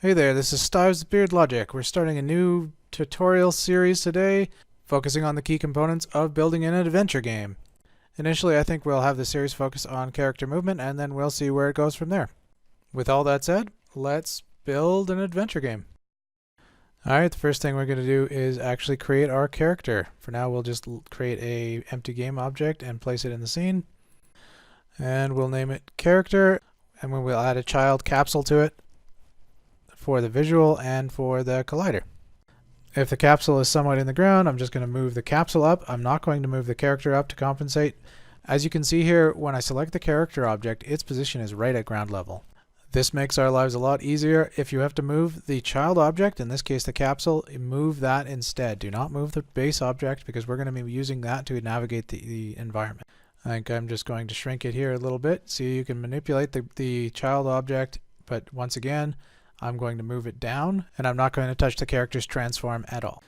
Hey there, this is Stives with Beard Logic. We're starting a new tutorial series today, focusing on the key components of building an adventure game. Initially, I think we'll have the series focus on character movement, and then we'll see where it goes from there. With all that said, let's build an adventure game. Alright, the first thing we're going to do is actually create our character. For now, we'll just create a empty game object and place it in the scene. And we'll name it character, and then we'll add a child capsule to it for the visual and for the collider. If the capsule is somewhat in the ground, I'm just going to move the capsule up. I'm not going to move the character up to compensate. As you can see here, when I select the character object, its position is right at ground level. This makes our lives a lot easier. If you have to move the child object, in this case the capsule, move that instead. Do not move the base object because we're going to be using that to navigate the environment. I think I'm just going to shrink it here a little bit. See, you can manipulate the child object, but once again, I'm going to move it down, and I'm not going to touch the character's transform at all.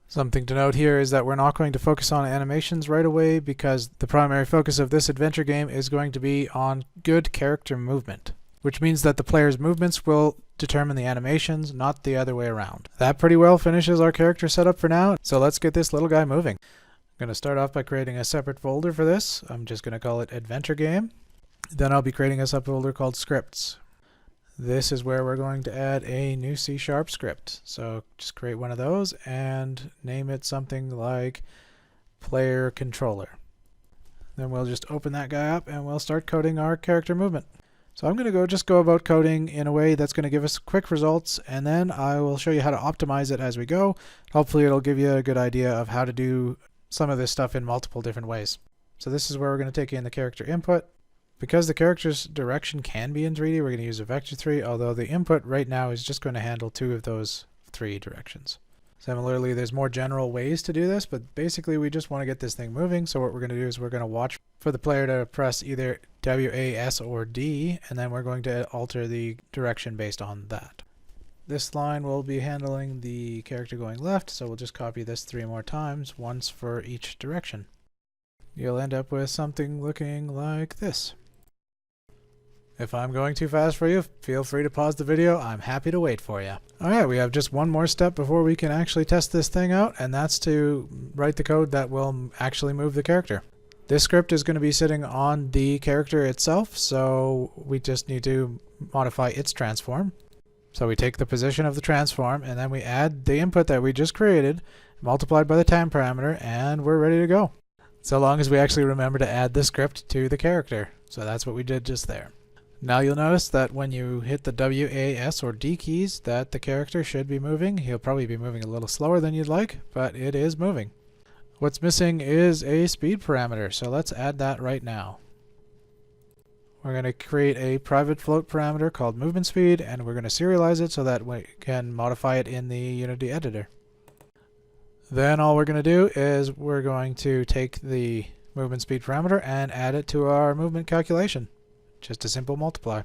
Something to note here is that we're not going to focus on animations right away because the primary focus of this adventure game is going to be on good character movement, which means that the player's movements will determine the animations, not the other way around. That pretty well finishes our character setup for now, so let's get this little guy moving. I'm going to start off by creating a separate folder for this. I'm just going to call it Adventure Game. Then I'll be creating a subfolder called Scripts. This is where we're going to add a new C# script. So just create one of those and name it something like player controller. Then we'll just open that guy up and we'll start coding our character movement. So I'm going to just go about coding in a way that's going to give us quick results, and then I will show you how to optimize it as we go. Hopefully it'll give you a good idea of how to do some of this stuff in multiple different ways. So this is where we're going to take in the character input. Because the character's direction can be in 3D, we're going to use a vector 3, although the input right now is just going to handle 2 of those 3 directions. Similarly, there's more general ways to do this, but basically we just want to get this thing moving. So what we're going to do is we're going to watch for the player to press either W, A, S, or D, and then we're going to alter the direction based on that. This line will be handling the character going left, so we'll just copy this 3 more times, once for each direction. You'll end up with something looking like this. If I'm going too fast for you, feel free to pause the video. I'm happy to wait for you. Alright, we have just one more step before we can actually test this thing out, and that's to write the code that will actually move the character. This script is going to be sitting on the character itself, so we just need to modify its transform. So we take the position of the transform, and then we add the input that we just created, multiplied by the time parameter, and we're ready to go. So long as we actually remember to add the script to the character. So that's what we did just there. Now you'll notice that when you hit the W, A, S, or D keys, that the character should be moving. He'll probably be moving a little slower than you'd like, but it is moving. What's missing is a speed parameter, so let's add that right now. We're going to create a private float parameter called movement speed, and we're going to serialize it so that we can modify it in the Unity editor. Then all we're going to do is we're going to take the movement speed parameter and add it to our movement calculation. Just a simple multiply.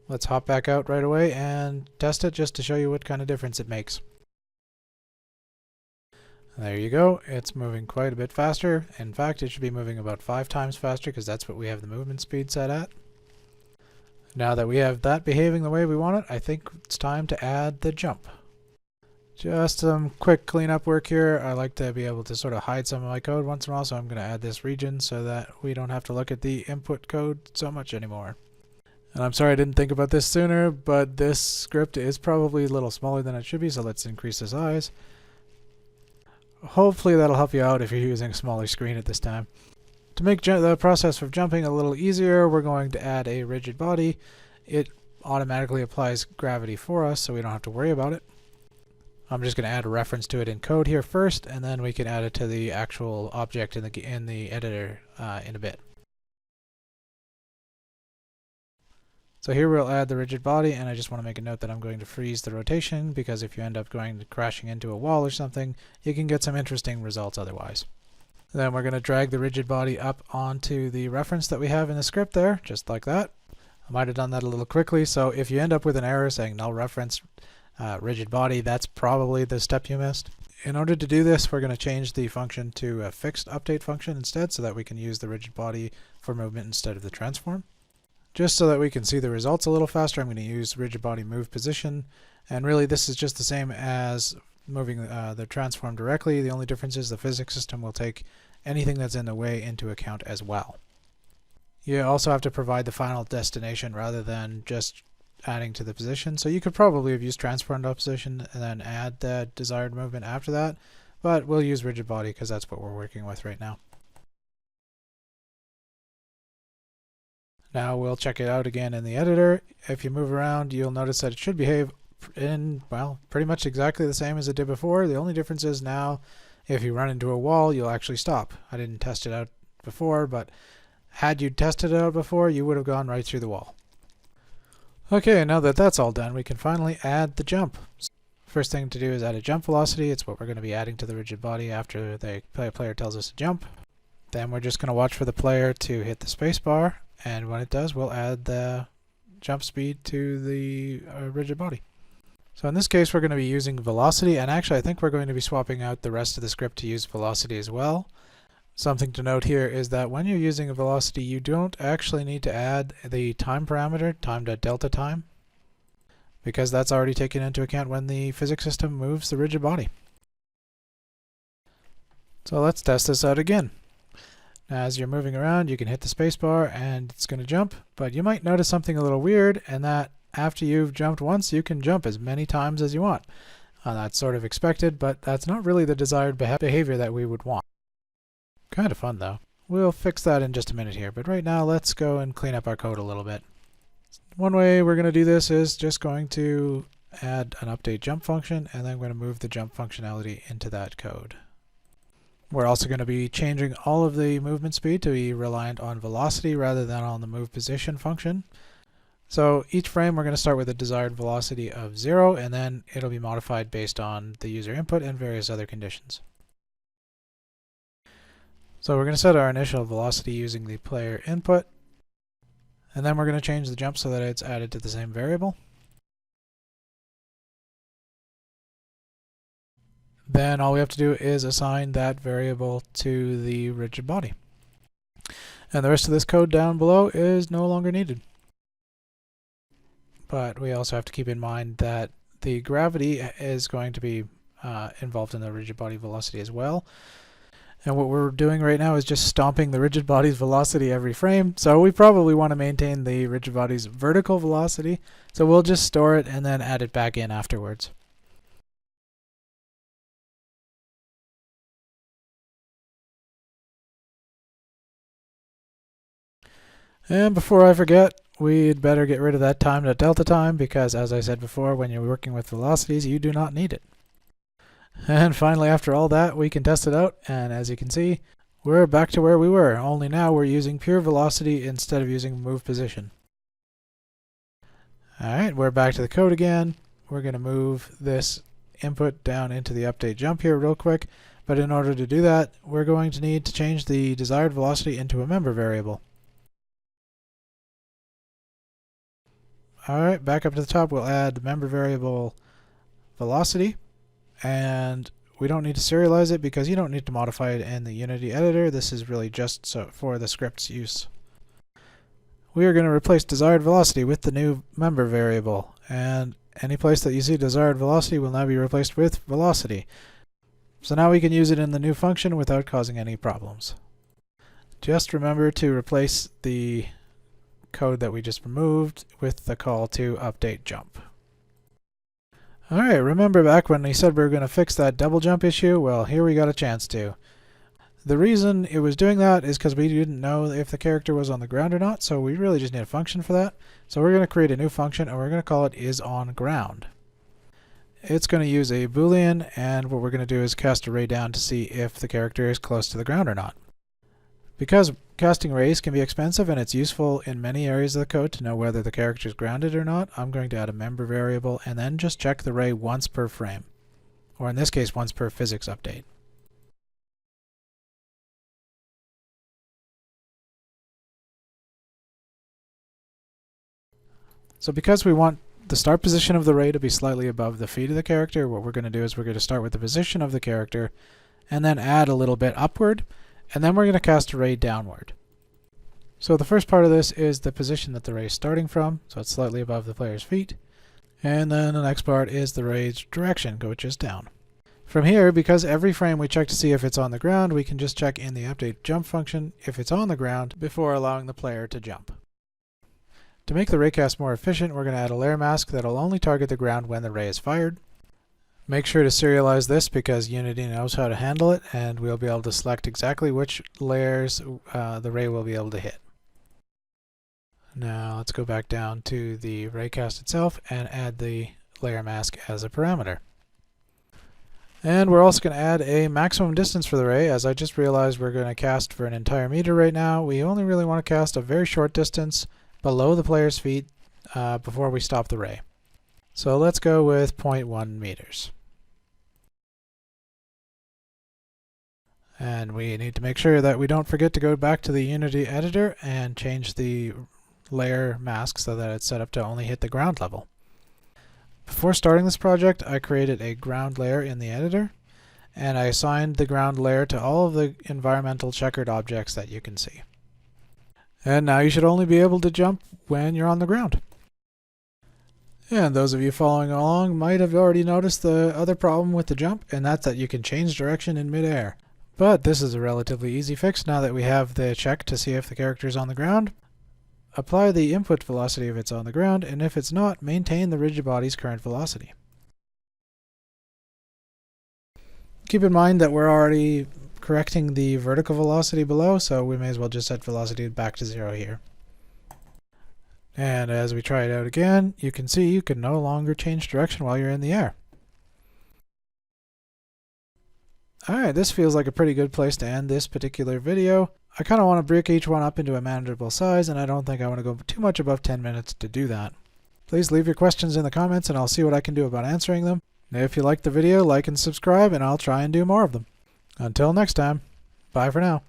Let's hop back out right away and test it just to show you what kind of difference it makes. There you go. It's moving quite a bit faster. In fact, it should be moving about 5 times faster because that's what we have the movement speed set at. Now that we have that behaving the way we want it, I think it's time to add the jump. Just some quick cleanup work here. I like to be able to sort of hide some of my code once in a while, so I'm going to add this region so that we don't have to look at the input code so much anymore. And I'm sorry I didn't think about this sooner, but this script is probably a little smaller than it should be, so let's increase the size. Hopefully that'll help you out if you're using a smaller screen at this time. To make the process of jumping a little easier, we're going to add a rigid body. It automatically applies gravity for us, so we don't have to worry about it. I'm just going to add a reference to it in code here first, and then we can add it to the actual object in the editor in a bit. So here we'll add the rigid body, and I just want to make a note that I'm going to freeze the rotation, because if you end up crashing into a wall or something, you can get some interesting results otherwise. Then we're going to drag the rigid body up onto the reference that we have in the script there, just like that. I might have done that a little quickly, so if you end up with an error saying null reference rigid body, that's probably the step you missed. In order to do this, we're going to change the function to a fixed update function instead, so that we can use the rigid body for movement instead of the transform. Just so that we can see the results a little faster, I'm going to use rigid body move position. And really this is just the same as moving the transform directly. The only difference is the physics system will take anything that's in the way into account as well. You also have to provide the final destination rather than just adding to the position. So you could probably have used transformed opposition and then add the desired movement after that, but we'll use rigid body because that's what we're working with right now. Now we'll check it out again in the editor. If you move around, you'll notice that it should behave in, well, pretty much exactly the same as it did before. The only difference is now if you run into a wall, you'll actually stop. I didn't test it out before, but had you tested it out before, you would have gone right through the wall. Okay, now that that's all done, we can finally add the jump. First thing to do is add a jump velocity. It's what we're going to be adding to the rigid body after the player tells us to jump. Then we're just going to watch for the player to hit the space bar, and when it does, we'll add the jump speed to the rigid body. So in this case, we're going to be using velocity, and actually I think we're going to be swapping out the rest of the script to use velocity as well. Something to note here is that when you're using a velocity, you don't actually need to add the time parameter, time.delta time, because that's already taken into account when the physics system moves the rigid body. So let's test this out again. Now, as you're moving around, you can hit the spacebar and it's going to jump, but you might notice something a little weird, and that after you've jumped once, you can jump as many times as you want. That's sort of expected, but that's not really the desired behavior that we would want. Kind of fun though. We'll fix that in just a minute here, but right now let's go and clean up our code a little bit. One way we're going to do this is just going to add an update jump function, and then I'm going to move the jump functionality into that code. We're also going to be changing all of the movement speed to be reliant on velocity rather than on the move position function. So each frame we're going to start with a desired velocity of 0, and then it'll be modified based on the user input and various other conditions. So we're going to set our initial velocity using the player input, and then we're going to change the jump so that it's added to the same variable. Then all we have to do is assign that variable to the rigid body. And the rest of this code down below is no longer needed. But we also have to keep in mind that the gravity is going to be involved in the rigid body velocity as well. And what we're doing right now is just stomping the rigid body's velocity every frame. So we probably want to maintain the rigid body's vertical velocity. So we'll just store it and then add it back in afterwards. And before I forget, we'd better get rid of that time.delta time because, as I said before, when you're working with velocities, you do not need it. And finally, after all that, we can test it out, and as you can see, we're back to where we were, only now we're using pure velocity instead of using move position. Alright, we're back to the code again. We're going to move this input down into the update jump here real quick, but in order to do that, we're going to need to change the desired velocity into a member variable. Alright, back up to the top, we'll add the member variable velocity. And we don't need to serialize it because you don't need to modify it in the Unity editor. This is really just for the script's use. We are going to replace desired velocity with the new member variable, and any place that you see desired velocity will now be replaced with velocity. So now we can use it in the new function without causing any problems. Just remember to replace the code that we just removed with the call to update jump. Alright, remember back when we said we were going to fix that double jump issue? Well, here we got a chance to. The reason it was doing that is because we didn't know if the character was on the ground or not, so we really just need a function for that. So we're going to create a new function, and we're going to call it isOnGround. It's going to use a boolean, and what we're going to do is cast a ray down to see if the character is close to the ground or not. Because casting rays can be expensive and it's useful in many areas of the code to know whether the character is grounded or not, I'm going to add a member variable and then just check the ray once per frame, or in this case once per physics update. So because we want the start position of the ray to be slightly above the feet of the character, what we're going to do is we're going to start with the position of the character and then add a little bit upward, and then we're going to cast a ray downward. So the first part of this is the position that the ray is starting from, so it's slightly above the player's feet. And then the next part is the ray's direction, which is down. From here, because every frame we check to see if it's on the ground, we can just check in the update jump function if it's on the ground before allowing the player to jump. To make the raycast more efficient, we're going to add a layer mask that'll only target the ground when the ray is fired. Make sure to serialize this because Unity knows how to handle it, and we'll be able to select exactly which layers the ray will be able to hit. Now let's go back down to the raycast itself and add the layer mask as a parameter. And we're also going to add a maximum distance for the ray. As I just realized we're going to cast for an entire meter right now, we only really want to cast a very short distance below the player's feet before we stop the ray. So let's go with 0.1 meters. And we need to make sure that we don't forget to go back to the Unity editor and change the layer mask so that it's set up to only hit the ground level. Before starting this project, I created a ground layer in the editor, and I assigned the ground layer to all of the environmental checkered objects that you can see. And now you should only be able to jump when you're on the ground. And those of you following along might have already noticed the other problem with the jump, and that's that you can change direction in midair. But this is a relatively easy fix now that we have the check to see if the character is on the ground. Apply the input velocity if it's on the ground, and if it's not, maintain the rigid body's current velocity. Keep in mind that we're already correcting the vertical velocity below, so we may as well just set velocity back to 0 here. And as we try it out again, you can see you can no longer change direction while you're in the air. Alright, this feels like a pretty good place to end this particular video. I kind of want to break each one up into a manageable size, and I don't think I want to go too much above 10 minutes to do that. Please leave your questions in the comments and I'll see what I can do about answering them. If you liked the video, like and subscribe, and I'll try and do more of them. Until next time, bye for now.